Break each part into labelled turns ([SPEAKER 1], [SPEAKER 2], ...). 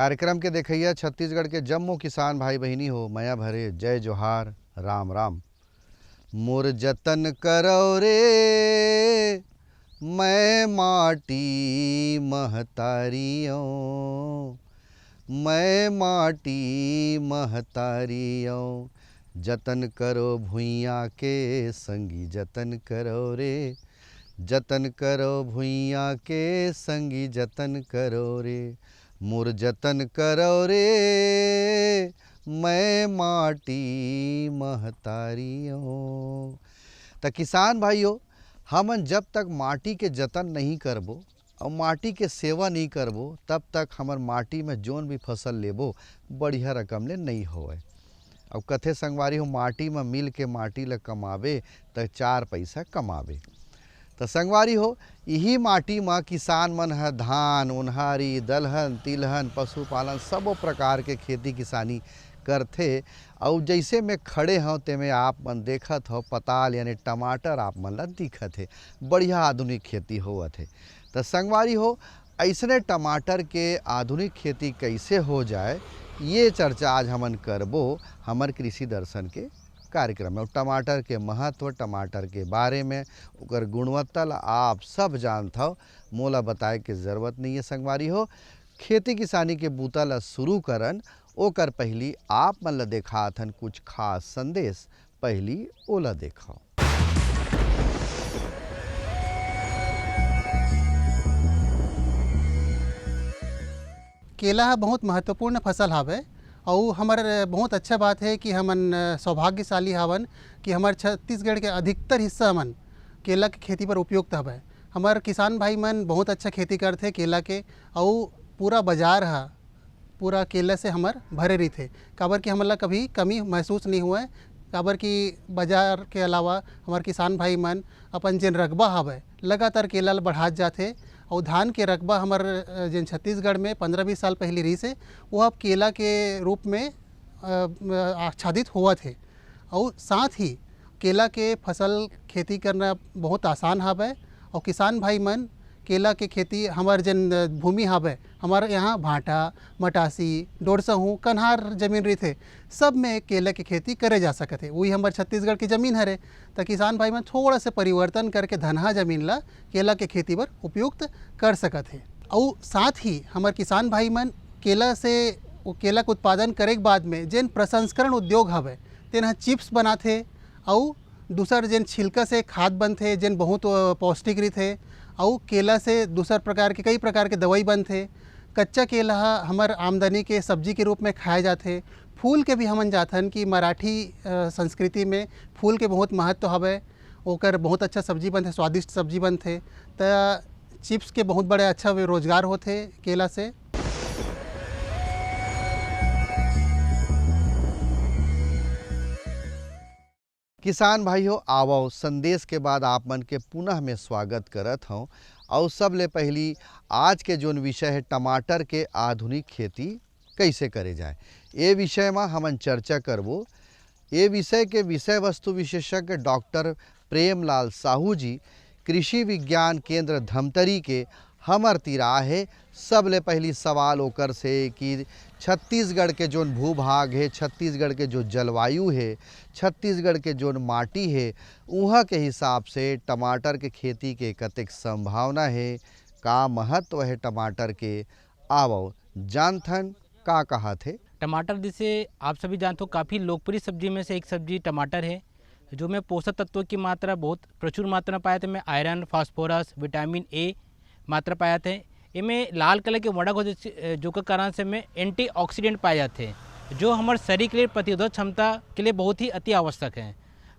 [SPEAKER 1] कार्यक्रम के देखैया छत्तीसगढ़ के जम्मो किसान भाई बहिनी हो, मया भरे जय जोहार राम राम। मोर जतन करो रे मैं माटी महतारियों, मैं माटी महतारियों। जतन करो भुइयाँ के संगी जतन करो रे, जतन करो भुइयाँ के संगी जतन करो रे। मोर जतन करो रे मैं माटी महतारियों। त किसान भाइयों, हमन जब तक माटी के जतन नहीं करबो और माटी के सेवा नहीं करबो तब तक हमर माटी में जोन भी फसल लेबो बढ़िया रकम ले नहीं होए। अब कथे संगवारी हो, माटी में मिल के माटी ल कमाबे त 4 पैसा कमाबे। तो संगवारी हो, यही माटी में किसान मन है धान, ओन्हारी, दलहन, तिलहन, पशुपालन सबो प्रकार के खेती किसानी करथे। और जैसे मैं खड़े हूँ ते में आप मन देखत हो पताल यानी टमाटर आप मन ला दिखत है, बढ़िया आधुनिक खेती होवत है। तो संगवारी हो, ऐसने टमाटर के आधुनिक खेती कैसे हो जाए ये चर्चा आज हमन करबो हमर कृषि दर्शन के कार्यक्रम में। टमाटर के महत्व, टमाटर के बारे में, ओकर गुणवत्ता ला आप सब जानत हो, मोला बताए के ज़रूरत नहीं है। संगवारी हो, खेती किसानी के बूता ला शुरू करन ओकर पहली आप मन ला देखात हन कुछ खास संदेश। पहली ओला देखो।
[SPEAKER 2] केला बहुत महत्वपूर्ण फसल हावे और हमार बहुत अच्छा बात है कि हमन सौभाग्यशाली हवन कि हमार छत्तीसगढ़ के अधिकतर हिस्सा हमन केला के खेती पर उपयुक्त हवे। हमार किसान भाई मन बहुत अच्छा खेती करते केला के और पूरा बाजार है पूरा केला से हमार भरे रही थे। काबर कि हमला कभी कमी महसूस नहीं हुआ। काबर कि बाजार के अलावा हमार किसान भाई मन अपन जिन रकबा हवे लगातार केला बढ़ात जाते। और धान के रकबा हमार जिन छत्तीसगढ़ में 15-20 साल पहले रही से वो अब केला के रूप में आच्छादित हुआ थे। और साथ ही केला के फसल खेती करना बहुत आसान हवे। और किसान भाई मन केला के खेती हमार जन भूमि हवे, हमारे यहाँ भाटा, मटासी, डोरसहू, कन्हार जमीन रही थे, सब में केला की खेती करे जा सकते। वही हमारे छत्तीसगढ़ की ज़मीन हरे तो किसान भाई मन थोड़ा सा परिवर्तन करके धनहा जमीन ला केला के खेती पर उपयुक्त कर सकते। और साथ ही हमारे किसान भाई मन केला से केला के उत्पादन करे के बाद में जिन प्रसंस्करण उद्योग हवे तेन चिप्स बनाते और दूसर जिन छिलका से खाद बनते जिन बहुत पौष्टिक रही। और केला से दूसर प्रकार के कई प्रकार के दवाई बनते। कच्चा केला हमार आमदनी के सब्जी के रूप में खाए जाते। फूल के भी हमन जाथन कि मराठी संस्कृति में फूल के बहुत महत्व हवे, ओकर बहुत अच्छा सब्जी बनते, स्वादिष्ट सब्जी बनते। तो चिप्स के बहुत बड़े अच्छा रोजगार होते केला से।
[SPEAKER 1] किसान भाइयों, आवो संदेश के बाद आप मन के पुनः मैं स्वागत करत हूँ। और सब ले पहली आज के जोन विषय है टमाटर के आधुनिक खेती कैसे करे जाए, ये विषय में हमन चर्चा करबो। ये विषय के विषय वस्तु विशेषज्ञ डॉक्टर प्रेमलाल साहू जी कृषि विज्ञान केंद्र धमतरी के हमर तिरा है। सब ले पहली सवाल ओकर से कि छत्तीसगढ़ के जोन भूभाग है, छत्तीसगढ़ के जो जलवायु है, छत्तीसगढ़ के जोन माटी है, वहाँ के हिसाब से टमाटर के खेती के कतेक संभावना है, का महत्व है टमाटर के, आवो जानथन का कहा थे।
[SPEAKER 3] टमाटर जिसे आप सभी जानते हो काफ़ी लोकप्रिय सब्जी में से एक सब्जी टमाटर है, जो में पोषक तत्वों की मात्रा बहुत प्रचुर मात्रा में पाए थे। में आयरन, फास्फोरस, विटामिन ए मात्रा पाए थे। इनमें लाल कलर के वड़क हो जो के कारण से में एंटीऑक्सीडेंट पाए जाते हैं, जो हमारे शरीर के लिए प्रतिरोधक क्षमता के लिए बहुत ही अति आवश्यक है।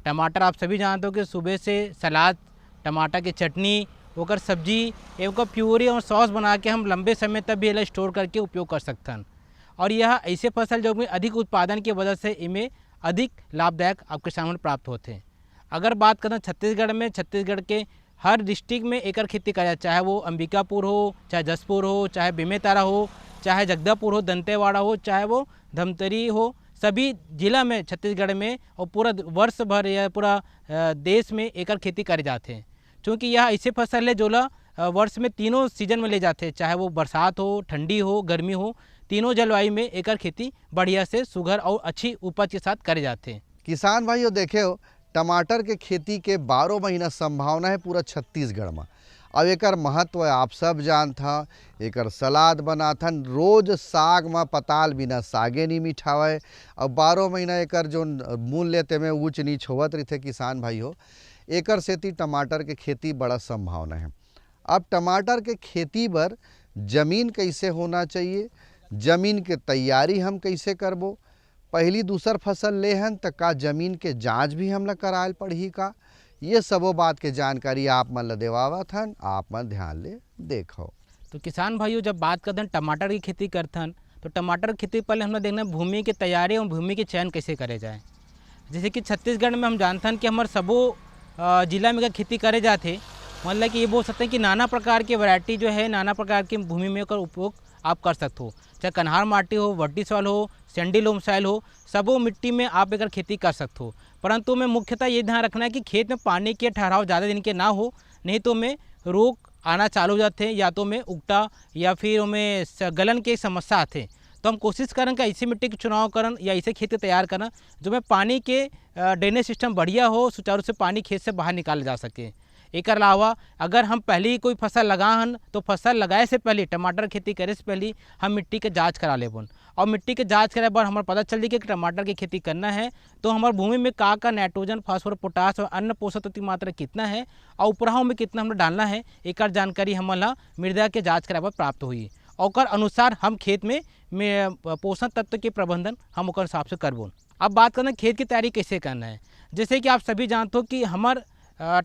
[SPEAKER 3] टमाटर आप सभी जानते हो कि सुबह से सलाद, टमाटर की चटनी, होकर सब्जी एवं प्यूरी और सॉस बना के हम लंबे समय तक भी इन्हें स्टोर करके उपयोग कर सकते हैं। और यह ऐसे फसल जो में अधिक उत्पादन की वजह से इनमें अधिक लाभदायक आपके सामने प्राप्त होते हैं। अगर बात करें छत्तीसगढ़ में, छत्तीसगढ़ के हर डिस्ट्रिक्ट में एकर खेती करा, चाहे वो अंबिकापुर हो, चाहे जसपुर हो, चाहे बेमेतरा हो, चाहे जगदलपुर हो, दंतेवाड़ा हो, चाहे वो धमतरी हो, सभी जिला में छत्तीसगढ़ में और पूरा वर्ष भर या पूरा देश में एकर खेती करे जाते हैं। क्योंकि यह ऐसे फसल है जो वर्ष में तीनों सीजन में ले जाते हैं, चाहे वो बरसात हो, ठंडी हो, गर्मी हो, तीनों जलवायु में एकर खेती बढ़िया से सुघर और अच्छी उपज के साथ करे जाते हैं।
[SPEAKER 1] किसान भाइयों देखे हो, टमाटर के खेती के 12 महीना संभावना है पूरा छत्तीसगढ़ में। अब एकर महत्व आप सब जानत ह। एकर सलाद बनाथन, रोज साग में पताल बिना सागे नहीं मिठावे। अब 12 महीना एकर जो मूल्य ते में ऊंच नीच होवत रही थे किसान भाइयों, एकर सेती टमाटर के खेती बड़ा संभावना है। अब टमाटर के खेती बर जमीन कैसे होना चाहिए, जमीन के तैयारी हम कैसे करबो, पहली दूसर फसल ले हन त का जमीन के जांच भी हमला करायल पड़ही का, ये सबो बात के जानकारी आप मन ला देवावत हन, आप मन ध्यान ले देखो।
[SPEAKER 3] तो किसान भाइयों जब बात करते हैं टमाटर की खेती करथन, तो टमाटर की खेती पहले हमें देखना भूमि की तैयारी और भूमि के चयन कैसे करे जाए। जैसे कि छत्तीसगढ़ में हम जानते हैं कि हमारे सबो जिला में खेती करे जाते, मतलब कि ये बोल सकते हैं कि नाना प्रकार के वैरायटी जो है, नाना प्रकार की भूमि में का उपयोग आप कर सकते हो, चाहे कन्हार माटी हो, वर्टी सॉइल हो, सैंडी लोम सॉइल हो, सबो मिट्टी में आप एकर खेती कर सकते हो। परंतु में मुख्यतः ये ध्यान रखना है कि खेत में पानी के ठहराव ज़्यादा दिन के ना हो, नहीं तो में रोग आना चालू हो जाते हैं, या तो में उगटा या फिर उनमें गलन के समस्या आते। तो हम कोशिश करें कि ऐसी मिट्टी के चुनाव करन या ऐसे खेत तैयार करना जो में पानी के ड्रेनेज सिस्टम बढ़िया हो, सुचारू रूप से पानी खेत से बाहर निकाला जा सके। एक अलावा अगर हम पहले ही कोई फसल लगाहन तो फसल लगाए से पहले, टमाटर खेती करे से पहले हम मिट्टी के जांच करा लेबन, और मिट्टी के जांच करे बार हमारा पता चल जाए कि टमाटर की खेती करना है तो हमारे भूमि में का नाइट्रोजन, फास्फोरस, पोटास और अन्य पोषक तत्व की मात्रा कितना है और उपराव में कितना हमें डालना है, एक जानकारी हमारा मृदा के जाँच करे बार प्राप्त हुई। और अनुसार हम खेत में पोषण तत्व के प्रबंधन हम ओकर हिसाब से करबो। अब बात करना खेत की तैयारी कैसे करना है। जैसे कि आप सभी जानते हो कि हमार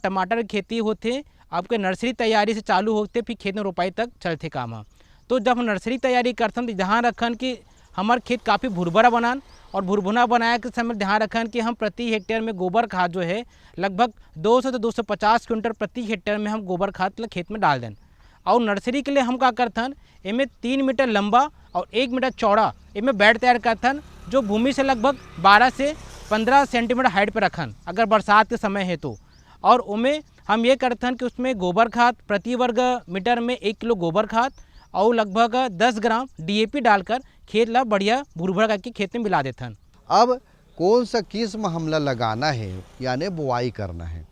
[SPEAKER 3] टमाटर की खेती होते आपके नर्सरी तैयारी से चालू होते, फिर खेत में रोपाई तक चलते काम है। तो जब हम नर्सरी तैयारी करते हैं तो ध्यान रखन कि हमार खेत काफ़ी भुरभुरा बनान, और भुरभुरा बनाए के समय ध्यान रखन कि हम प्रति हेक्टेयर में गोबर खाद जो है लगभग 200 से 250 क्विंटल प्रति हेक्टेयर में हम गोबर खाद खेत में डाल दें। और नर्सरी के लिए हम क्या करथन, इनमें 3 मीटर लंबा और 1 मीटर चौड़ा इनमें बेड तैयार करथन, जो भूमि से लगभग 12 से 15 सेंटीमीटर हाइट पर रखन अगर बरसात के समय है तो। और उनमें हम ये करते हैं कि उसमें गोबर खाद प्रति वर्ग मीटर में 1 किलो गोबर खाद और लगभग 10 ग्राम DAP डालकर खेत ला बढ़िया भुरभुरा करके खेत में मिला देते हैं।
[SPEAKER 1] अब कौन सा किस्म हमला लगाना है, यानी बुआई करना है,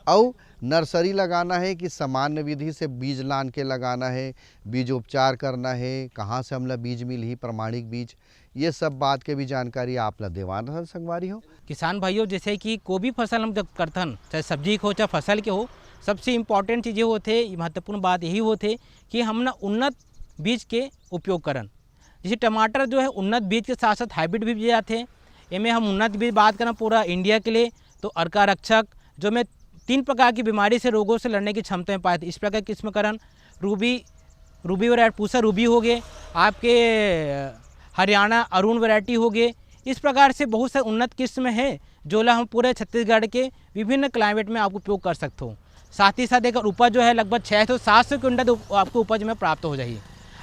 [SPEAKER 1] और नर्सरी लगाना है कि सामान्य विधि से बीज लान के लगाना है, बीज उपचार करना है, कहाँ से हमला बीज मिली, प्रमाणिक बीज, ये सब बात के भी जानकारी आप ला देवाना संगवारी हो।
[SPEAKER 3] किसान भाइयों जैसे कि कोई भी फसल हम जब करथन, चाहे सब्जी के हो चाहे फसल के हो, सबसे इम्पॉर्टेंट चीज़ ये होते, महत्वपूर्ण बात यही होते कि हम ना उन्नत बीज के उपयोग करन। जैसे टमाटर जो है उन्नत बीज के साथ साथ हाइब्रिड भी बीज आते हैं। इनमें हम उन्नत बीज बात करें पूरा इंडिया के लिए तो अर्का रक्षक, जो में 3 प्रकार की बीमारी से, रोगों से लड़ने की क्षमता में पाए थे। इस प्रकार किस्म करन रूबी वैरायटी, पूसा रूबी हो गए, आपके हरियाणा अरुण वैरायटी हो गए। इस प्रकार से बहुत से उन्नत किस्म है जो ला हम पूरे छत्तीसगढ़ के विभिन्न क्लाइमेट में आप उपयोग कर सकते हो। साथ ही साथ एक उपज जो है लगभग 600-700 क्विंटल आपको उपज में प्राप्त हो जाएगी।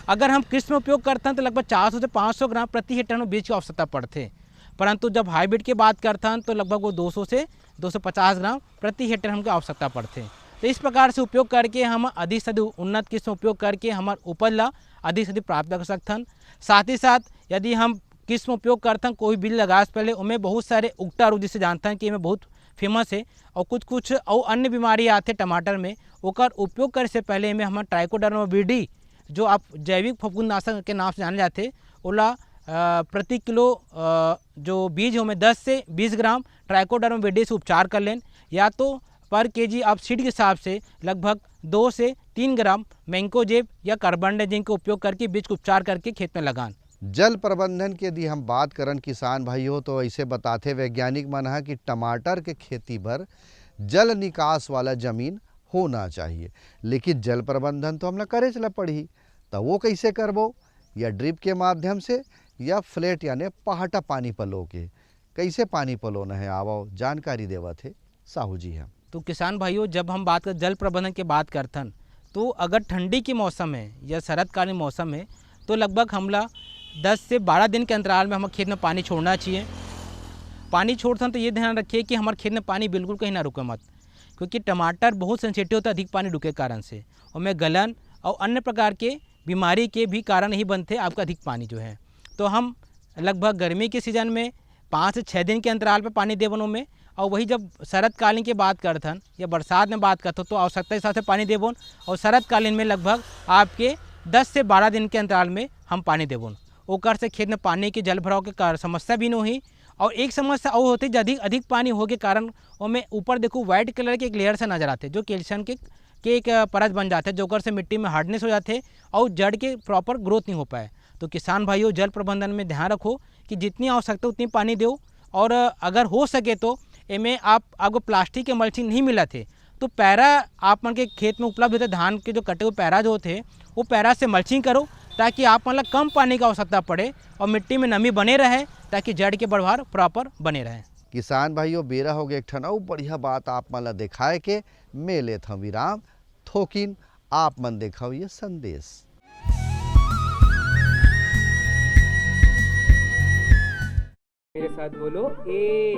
[SPEAKER 3] अगर हम किस्म उपयोग करते हैं तो लगभग 400 से 500 ग्राम प्रति हेक्टेयर में बीज की आवश्यकता पड़ते, परंतु जब हाइब्रिड की बात करते हैं तो लगभग वो 200 से 250 ग्राम प्रति हेक्टेयर हमको आवश्यकता पड़ते। तो इस प्रकार से उपयोग करके हम अधिक से अधिक उन्नत किस्म उपयोग करके हमारे उपज ला अधिक से अधिक प्राप्त कर सकते हैं। साथ ही साथ यदि हम किस्म उपयोग करते हैं कोई बीज लगाए से पहले उनमें बहुत सारे उगटा रोग जिसे जानते हैं कि इनमें बहुत फेमस है, और कुछ और अन्य बीमारी आते टमाटर में, ओकर उपयोग करे से पहले में हम ट्राइकोडर्मा विरिडी जो आप जैविक फफूंदनाशक के नाम से जाने जाते, ओला प्रति किलो जो बीज हो में 10 से 20 ग्राम ट्राइकोडर्मा विरिडी से उपचार कर लें, या तो पर केजी आप सीड के हिसाब से लगभग 2 से 3 ग्राम मैंकोजेब या कार्बनडाजिम का उपयोग करके बीज को उपचार करके खेत में लगाएं।
[SPEAKER 1] जल प्रबंधन के यदि हम बात करन किसान भाइयों तो ऐसे बताते वैज्ञानिक मन है कि टमाटर के खेती पर जल निकास वाला जमीन होना चाहिए, लेकिन जल प्रबंधन तो हमला करे चला पड़ी, तो वो कैसे करबो, या ड्रिप के माध्यम से या फ्लैट यानी पहाटा पानी पलो के, कैसे पानी पलोना है, आवो जानकारी देवत है साहू जी हम।
[SPEAKER 3] तो किसान भाइयों जब हम बात कर जल प्रबंधन की बात करते हैं तो अगर ठंडी के मौसम है या शरदकालीन मौसम है तो लगभग हमला 10 से 12 दिन के अंतराल में हमारे खेत में पानी छोड़ना चाहिए। पानी छोड़ते हैं तो ये ध्यान रखिए कि हमारे खेत में पानी बिल्कुल कहीं ना रुके मत, क्योंकि टमाटर बहुत सेंसिटिव होता है अधिक पानी रुके कारण से, और में गलन और अन्य प्रकार के बीमारी के भी कारण ही बनते आपका अधिक पानी जो है। तो हम लगभग गर्मी के सीज़न में 5 से 6 दिन के अंतराल पे पानी देवन में, और वही जब शरद कालीन की बात करथन या बरसात में बात करते तो आवश्यकता के हिसाब से पानी देवन, और शरद कालीन में लगभग आपके 10 से 12 दिन के अंतराल में हम पानी देवन। ओकर से खेत में पानी के जल भराव के समस्या भी नहीं हुई। और एक समस्या और होती है, अधिक पानी हो के कारण उसमें ऊपर देखो वाइट कलर के एक लेयर से नजर आते, जो कैल्शियम के एक परत बन जाते हैं, जोकर से मिट्टी में हार्डनेस हो जाते और जड़ के प्रॉपर ग्रोथ नहीं हो पाए। तो किसान भाइयों, जल प्रबंधन में ध्यान रखो कि जितनी आवश्यकता उतनी पानी दो, और अगर हो सके तो इनमें आपको प्लास्टिक के मल्चिंग नहीं मिला थे तो पैरा आप मन के खेत में उपलब्ध होते, धान के जो कटे हुए पैरा जो थे वो पैरा से मल्चिंग करो, ताकि आप मतलब कम पानी की आवश्यकता पड़े और मिट्टी में नमी बने रहे, ताकि जड़ के बढ़वार प्रॉपर बने रहे।
[SPEAKER 1] किसान भाइयों, बेरा हो गया एक ठन अउ बढ़िया बात आप मन ला दिखाए के मैं लेत हूँ विराम, थोकिन आप मन देखो ये संदेश।
[SPEAKER 4] मेरे साथ बोलो ए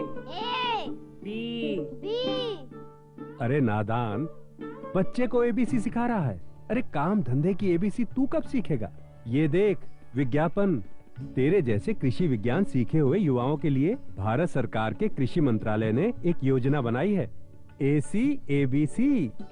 [SPEAKER 4] बी।
[SPEAKER 5] अरे नादान, बच्चे को एबीसी सिखा रहा है। अरे काम धंधे की एबीसी तू कब सीखेगा? ये देख विज्ञापन, तेरे जैसे कृषि विज्ञान सीखे हुए युवाओं के लिए भारत सरकार के कृषि मंत्रालय ने एक योजना बनाई है, ACABC।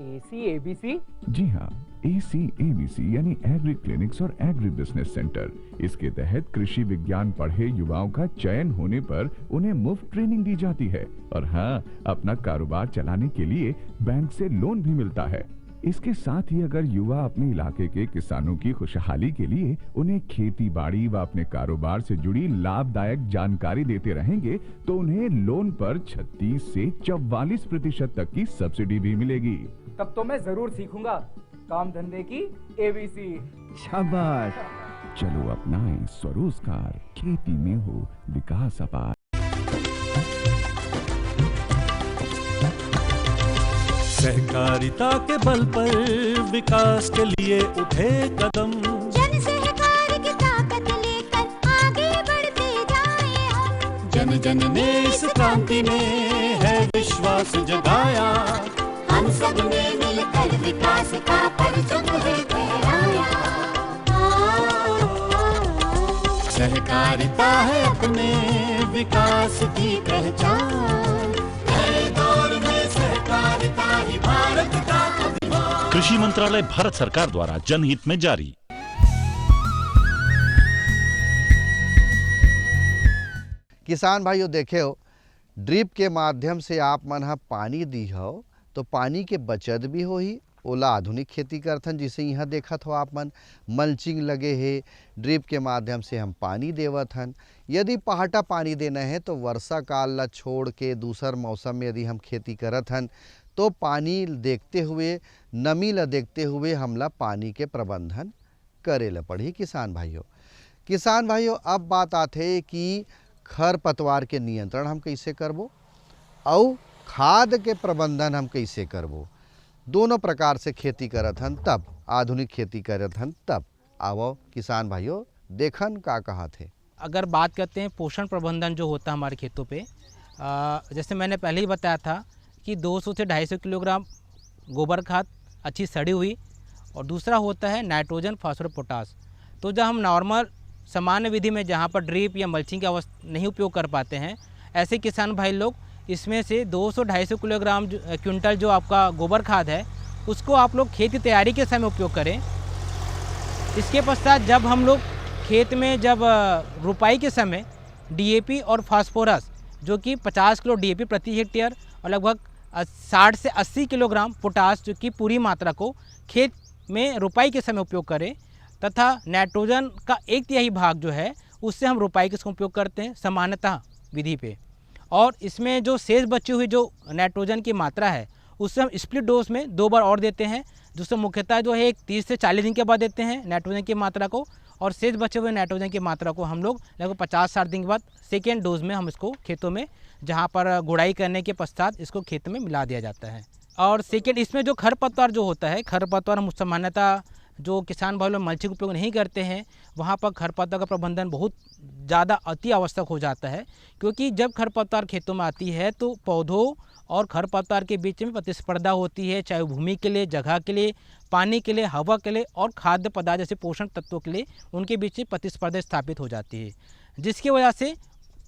[SPEAKER 4] ACABC?
[SPEAKER 6] जी हाँ, ACABC यानी एग्री क्लिनिक्स और एग्री बिजनेस सेंटर। इसके तहत कृषि विज्ञान पढ़े युवाओं का चयन होने पर उन्हें मुफ्त ट्रेनिंग दी जाती है, और हाँ, अपना कारोबार चलाने के लिए बैंक से लोन भी मिलता है। इसके साथ ही अगर युवा अपने इलाके के किसानों की खुशहाली के लिए उन्हें खेती बाड़ी व अपने कारोबार से जुड़ी लाभदायक जानकारी देते रहेंगे तो उन्हें लोन पर 36 से 44% तक की सब्सिडी भी मिलेगी।
[SPEAKER 4] तब तो मैं जरूर सीखूंगा काम धंधे की ABC।
[SPEAKER 6] शाबाश, चलो अपनाएं स्वरोजगार, खेती में हो विकास अपार।
[SPEAKER 7] सहकारिता के बल पर विकास के लिए उठे कदम,
[SPEAKER 8] जन सहकार की ताकत लेकर आगे बढ़ते जाएं हम।
[SPEAKER 7] जन जन ने इस क्रांति में है विश्वास जगाया,
[SPEAKER 8] हम सब ने मिलकर विकास का परचम है फहराया।
[SPEAKER 7] सहकारिता है अपने विकास की पहचान, नए दौर में सहकारिता ही भारत का अभिमान।
[SPEAKER 9] कृषि मंत्रालय भारत सरकार द्वारा जनहित में जारी।
[SPEAKER 1] किसान भाइयों, देखे हो ड्रिप के माध्यम से आप मन हा पानी दी हो तो पानी के बचत भी हो ही। ओला आधुनिक खेती करथन, जिसे यहाँ देखत हो आप मन मल्चिंग लगे है, ड्रिप के माध्यम से हम पानी देवत हन। यदि पहाटा पानी देना है तो वर्षा काल ला छोड़ के दूसर मौसम में यदि हम खेती करत हन तो पानी देखते हुए, नमी ला देखते हुए हमला पानी के प्रबंधन करे ला पड़ी। किसान भाइयों, अब बात आते कि खरपतवार के नियंत्रण हम कैसे करबो और खाद के प्रबंधन हम कैसे करबो। दोनों प्रकार से खेती करत हन, तब आधुनिक खेती करत हन तब। आवो किसान भाइयों, देखन का कहा थे।
[SPEAKER 3] अगर बात करते हैं पोषण प्रबंधन जो होता है हमारे खेतों पे, जैसे मैंने पहले ही बताया था कि 200 से 250 किलोग्राम गोबर खाद अच्छी सड़ी हुई, और दूसरा होता है नाइट्रोजन, फास्फोरस, पोटास। तो जब हम नॉर्मल सामान्य विधि में जहाँ पर ड्रिप या मल्चिंग का नहीं उपयोग कर पाते हैं, ऐसे किसान भाई लोग इसमें से 200-250 किलोग्राम क्विंटल जो आपका गोबर खाद है उसको आप लोग खेत की तैयारी के समय उपयोग करें। इसके पश्चात जब हम लोग खेत में जब रुपाई के समय DAP और फास्फोरस जो कि 50 किलो DAP प्रति हेक्टेयर और लगभग 60 से 80 किलोग्राम पोटास जो कि पूरी मात्रा को खेत में रुपाई के समय उपयोग करें, तथा नाइट्रोजन का 1/3 भाग जो है उससे हम रुपाई के उपयोग करते हैं सामान्यतः विधि पे। और इसमें जो शेष बची हुई जो नाइट्रोजन की मात्रा है उससे हम स्प्लिट डोज में 2 बार और देते हैं, जिससे मुख्यतः जो है 30 से 40 दिन के बाद देते हैं नाइट्रोजन की मात्रा को, और शेष बचे हुए नाइट्रोजन की मात्रा को हम लोग लगभग 50-60 दिन के बाद सेकेंड डोज में हम इसको खेतों में, जहाँ पर गुड़ाई करने के पश्चात इसको खेत में मिला दिया जाता है। और सेकेंड इसमें जो खरपतवार जो होता है, खरपतवार हम सामान्यतः जो किसान भाई लोग मल्चिंग उपयोग नहीं करते हैं वहाँ पर खरपतवार का प्रबंधन बहुत ज़्यादा अति आवश्यक हो जाता है, क्योंकि जब खरपतवार खेतों में आती है तो पौधों और खरपतवार के बीच में प्रतिस्पर्धा होती है, चाहे भूमि के लिए, जगह के लिए, पानी के लिए, हवा के लिए और खाद्य पदार्थ जैसे पोषण तत्वों के लिए उनके बीच में प्रतिस्पर्धा स्थापित हो जाती है, जिसकी वजह से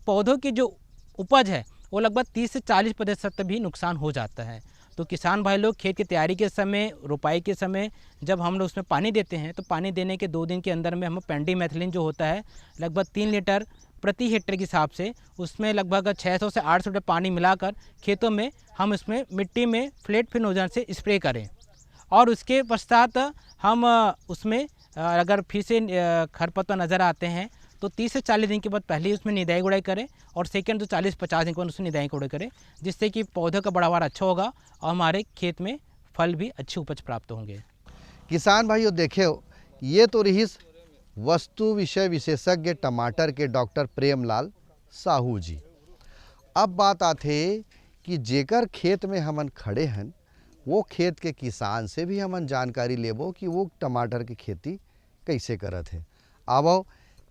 [SPEAKER 3] पौधों की जो उपज है वो लगभग 30 से 40% भी नुकसान हो जाता है। तो किसान भाई लोग खेत की तैयारी के समय, रोपाई के समय जब हम लोग उसमें पानी देते हैं तो पानी देने के 2 दिन के अंदर में हम पेंडीमेथिलिन जो होता है लगभग 3 लीटर प्रति हेक्टेयर के हिसाब से उसमें लगभग 600 से 800 लीटर पानी मिलाकर खेतों में हम इसमें मिट्टी में फ्लैट फिन नोजल से स्प्रे करें। और उसके पश्चात हम उसमें अगर फिर से खरपतवार नज़र आते हैं तो 30 से 40 दिन के बाद पहले उसमें निदाई गुड़ाई करें और सेकंड तो 40-50 दिन के बाद उसमें निदाई गुड़ाई करें, जिससे कि पौधों का बढ़ावा अच्छा होगा और हमारे खेत में फल भी अच्छी उपज प्राप्त होंगे।
[SPEAKER 1] किसान भाइयों देखे हो, ये तो रही वस्तु विषय विशेषज्ञ टमाटर के डॉक्टर प्रेमलाल साहू जी। अब बात आते कि जेकर खेत में हमन खड़े हैं वो खेत के किसान से भी हमन जानकारी लेबो कि वो टमाटर की खेती कैसे करत है। आवो,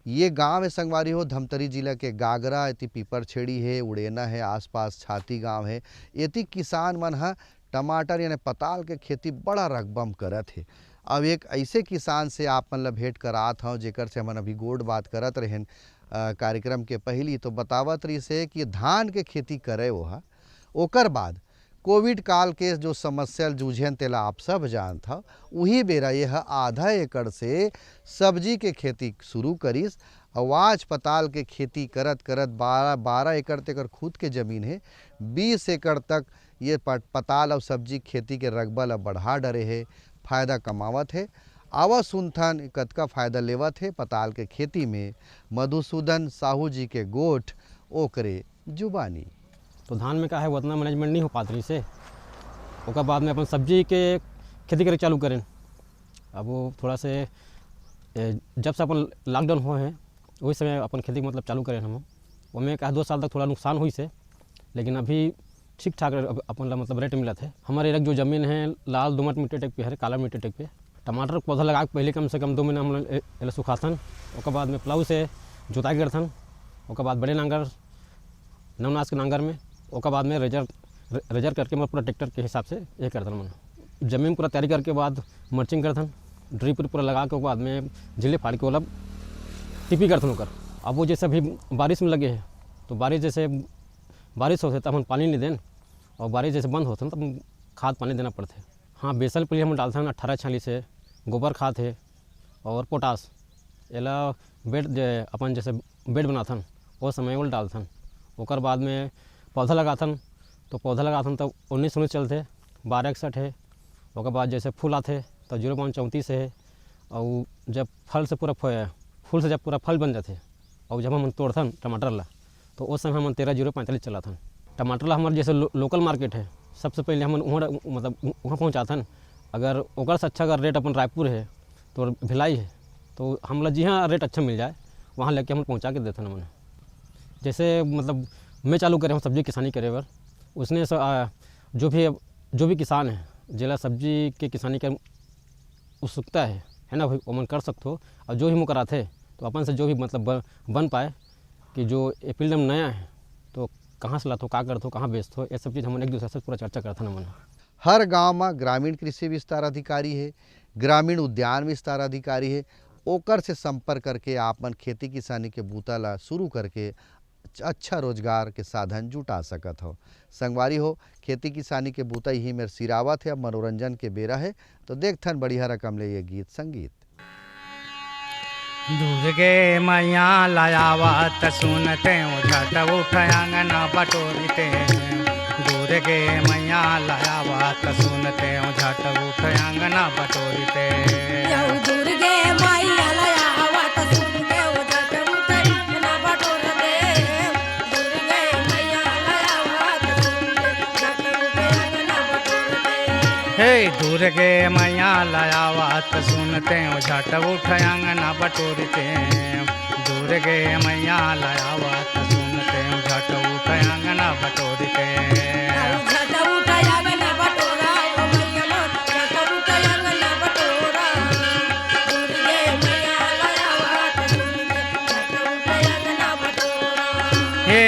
[SPEAKER 1] ये गांव है संगवारी हो, धमतरी जिला के गागरा एति पीपरछेड़ी है, उड़ेना है, आसपास छाती गांव है। एति किसान मन हा टमाटर यानी पताल के खेती बड़ा रकबम करत है। अब एक ऐसे किसान से आप मन ला भेंट करात हूँ जेकर से हमन अभी गोड बात करत रहें कार्यक्रम के पहली, तो बतावत रही से कि धान के खेती करे वह ओकर बाद कोविड काल के जो समस्या जूझेन तेला आप सब जानत हो, वही बेरा यह आधा एकड़ से सब्जी के खेती शुरू करिस। अवाज पताल के खेती करत करत 12 एकड़ तक खुद के ज़मीन है, 20 एकड़ तक ये पताल और सब्जी खेती के रकबा ला बढ़ा डरे है, फ़ायदा कमावत है। आवा सुनथन कतका फ़ायदा लेवत है पताल के खेती में। मधुसूदन साहू जी के गोठ ओकरे जुबानी।
[SPEAKER 10] तो धान में क्या है वो उतना मैनेजमेंट नहीं हो पात रही से, उसके बाद में अपन सब्जी के खेती करे चालू करें। अब वो थोड़ा से जब से अपन लॉकडाउन हुए हैं वही समय अपन खेती मतलब चालू करें हम। उसमें क्या 2 साल तक थोड़ा नुकसान हुई से, लेकिन अभी ठीक ठाक अपन ला मतलब रेट मिला थे। हमारे एक जो ज़मीन है लाल दोमट मिट्टी टेक पे है, काला मिट्टी टेक पे टमाटर पौधा लगा के पहले कम से कम 2 महीना हम लोग सुखाथन। उसके बाद में प्लाऊ से जोताई करथन, उसके बाद बड़े नांगर नवनास के नांगर में, उसके बाद में रेजर करके मैं पूरा ट्रैक्टर के हिसाब से ये करथन। मन ज़मीन पूरा तैयारी करके बाद मर्चिंग करथन, ड्रिप पूरा लगा के बाद में झिल्ले फाड़ के मतलब टिपी करथन होकर। अब वो जैसे अभी बारिश में लगे हैं तो बारिश जैसे बारिश होते तब हम पानी नहीं दें, और बारिश जैसे बंद होते तब खाद पानी देना पड़ते। हाँ, बेसल पर हम डालते हैं 18-46 से गोबर खाद है और पोटास एला बेड अपन जैसे बेड बनाथन वो समय वो डालथन। ओकर बाद में पौधा लगाथन, तो पौधा लगाथन तब 19 चलते, 1261 है। ओकर बाद जैसे फूल आते तो 0.34 है, और जब फल से पूरा फूल से जब पूरा फल बन जाते और जब हम तोड़थन टमाटर ला तो उस समय हम 13-045 चलाथन। टमाटर ला हमारे जैसे लोकल मार्केट है, सबसे पहले हम मतलब वहाँ पहुँचाथन। अगर ओकर से अच्छा अगर रेट अपन रायपुर है तो भिलाई है तो हम लोग जहाँ रेट अच्छा मिल जाए वहाँ लेके हम पहुँचा के देते हैं। जैसे मतलब मैं चालू करे हम सब्जी किसानी करे बर, उसने जो भी किसान है जिला सब्जी के किसानी का उत्सुकता है ना भाई, वो मन कर सकते हो। और जो भी मुँह कराते तो अपन से जो भी मतलब बन पाए कि जो एप्रिल में नया है तो कहाँ से लातो, का करते हो, कहाँ बेचते हो, ये सब चीज़ हम एक दूसरे से पूरा चर्चा करते हैं। मन
[SPEAKER 1] हर गांव में ग्रामीण कृषि विस्तार अधिकारी है, ग्रामीण उद्यान विस्तार अधिकारी है, ओकर से संपर्क करके आप मन खेती किसानी के बूता ला शुरू करके अच्छा रोजगार के साधन जुटा सकत हो। संगवारी हो, खेती किसानी के बूता ही मेरे सिरावत है। अब मनोरंजन के बेरा है तो देखथन बढ़िया रकम ले ये गीत संगीत।
[SPEAKER 11] दुर्गे मैया लायावत सुनते झट उठ अंगना बटोरते। दुर्गे मैया लायावत सुनते झट उठ अंगना बटोरते।
[SPEAKER 8] दुर्गे मैया लायावत सुनते झट उठ अंगना बटोरते। दुर्गे मैया लायावत सुनते झट उठ अंगना बटोरते।
[SPEAKER 11] हे दुर्गे मैया लायावत सुनते झट उठ अंगना बटोरते। दुर्गे मैया लायावत सुनते झट उठ अंगना बटोरते। हे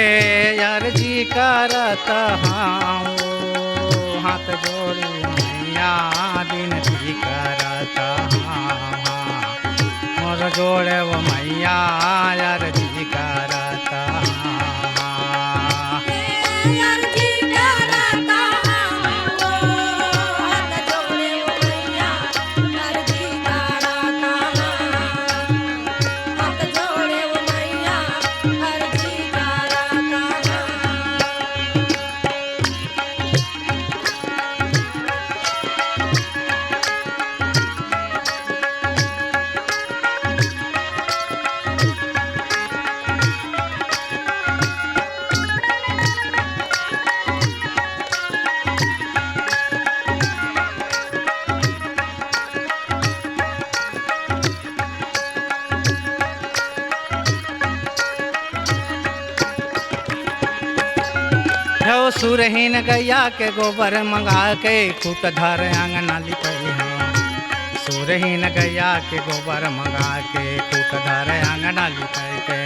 [SPEAKER 11] अर्जी करत हाँ हाथ जोड़ी मैया विनती करता मोर जोड़े वो मैया अर्जी करता सुरहीन गैया के गोबर मंगा के कूट धर आंगना लिपई हाँ सुरहीन गैया के गोबर मंगा के कूट धर आंगना लिपई के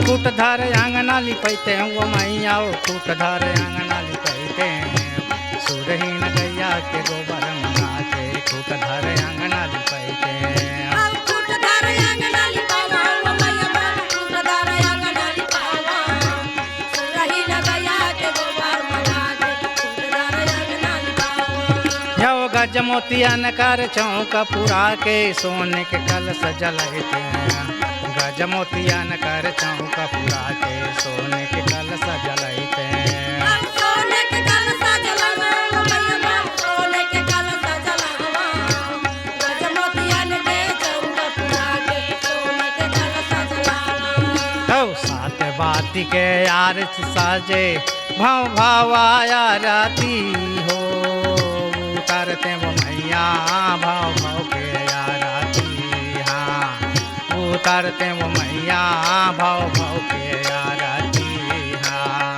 [SPEAKER 11] कूट धर आंगना लिपैते वो मैया कूट धर आंगना लिपैते सुरहीन गैया के गोबर मंगा के कूट धर आंगना लिपैते गज मोतियन कर चौक पुरा के सोने के कलश जलते गज मोतियन कर चौक पुरा के सोने के कलश जलते सात बाती के यार साजे भाव भावाया राती हो उतारते वो मैया भाव भाव के याराती हाँ उतारते वो मैया भाव भाव के याराती हाँ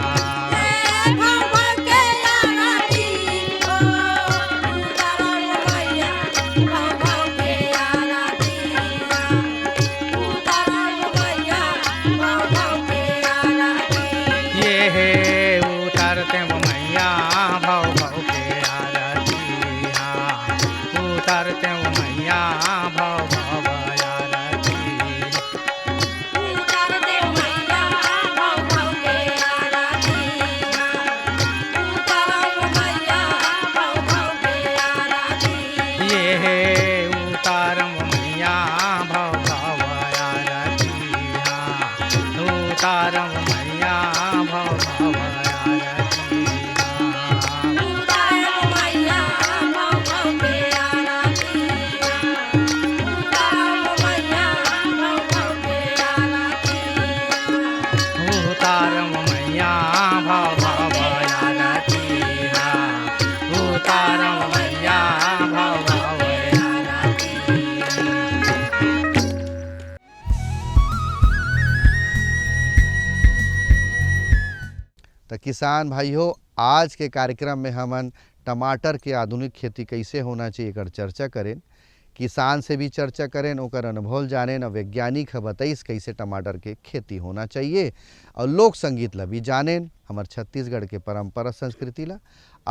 [SPEAKER 11] उतारते वो मैया भाव भाव के आरती हाँ उतारते वो मैया भाव भाव आरती उतारते वो मैया भाव भाव के आरती उतारो वो मैया भाव भाव के आरती ये है उतारो वो मैया भाव भाव आरती हाँ उतारो वो मैया भाव भाव
[SPEAKER 1] तो किसान भाइयों आज के कार्यक्रम में हमन टमाटर के आधुनिक खेती कैसे होना चाहिए एकर चर्चा करें किसान से भी चर्चा करें ओकर अनुभव जाने न वैज्ञानिक है बताइस कैसे टमाटर के खेती होना चाहिए और लोक संगीत ला भी जाने हमार छत्तीसगढ़ के परंपरा संस्कृति ला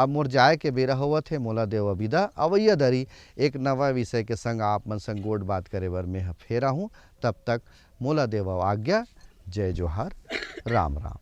[SPEAKER 1] अब मोर जाए के बेरा होवत है मोला देव विदा अवैया दरी एक नवा विषय के संग आप मन संग गोट बात करे बर मैं फेरा हूँ तब तक मोला देव आज्ञा जय जोहार राम राम।